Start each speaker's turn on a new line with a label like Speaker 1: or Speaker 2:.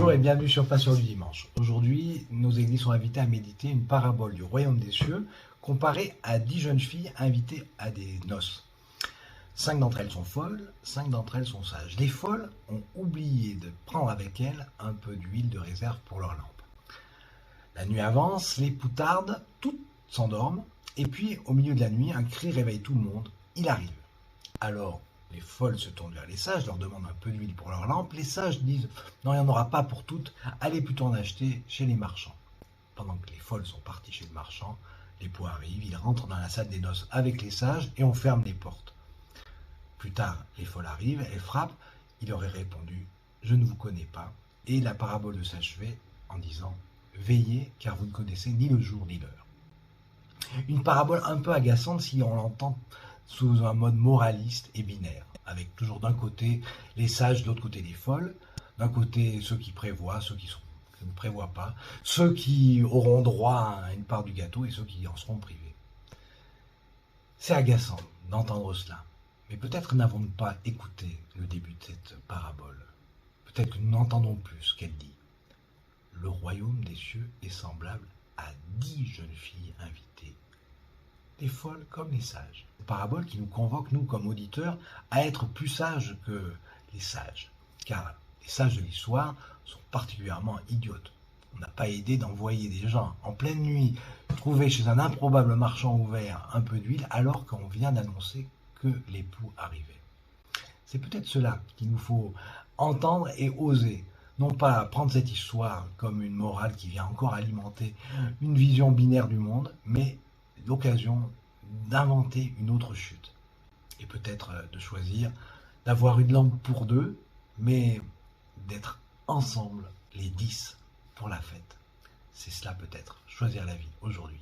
Speaker 1: Bonjour et bienvenue sur Passion du Dimanche. Aujourd'hui, nos églises sont invitées à méditer une parabole du royaume des cieux comparée à 10 jeunes filles invitées à des noces. 5 d'entre elles sont folles, 5 d'entre elles sont sages. Les folles ont oublié de prendre avec elles un peu d'huile de réserve pour leur lampe. La nuit avance, les poutardes, toutes s'endorment, et puis au milieu de la nuit, un cri réveille tout le monde, il arrive. Alors, les folles se tournent vers les sages, leur demandent un peu d'huile pour leur lampe. Les sages disent « Non, il n'y en aura pas pour toutes, allez plutôt en acheter chez les marchands. » Pendant que les folles sont parties chez le marchand, l'époux arrive, il rentre dans la salle des noces avec les sages et on ferme les portes. Plus tard, les folles arrivent, elles frappent, il aurait répondu « Je ne vous connais pas » et la parabole s'achevait en disant « Veillez car vous ne connaissez ni le jour ni l'heure ». Une parabole un peu agaçante si on l'entend sous un mode moraliste et binaire, avec toujours d'un côté les sages, de l'autre côté les folles, d'un côté ceux qui prévoient, ceux qui ne prévoient pas, ceux qui auront droit à une part du gâteau et ceux qui en seront privés. C'est agaçant d'entendre cela, mais peut-être n'avons-nous pas écouté le début de cette parabole. Peut-être que nous n'entendons plus ce qu'elle dit. Le royaume des cieux est semblable à 10 jeunes filles invitées, les folles comme les sages. Une parabole qui nous convoque, nous, comme auditeurs, à être plus sages que les sages. Car les sages de l'histoire sont particulièrement idiotes. On n'a pas aidé d'envoyer des gens en pleine nuit trouver chez un improbable marchand ouvert un peu d'huile alors qu'on vient d'annoncer que l'époux arrivait. C'est peut-être cela qu'il nous faut entendre et oser. Non pas prendre cette histoire comme une morale qui vient encore alimenter une vision binaire du monde, mais l'occasion d'inventer une autre chute. Et peut-être de choisir d'avoir une lampe pour deux, mais d'être ensemble les 10 pour la fête. C'est cela peut-être, choisir la vie aujourd'hui.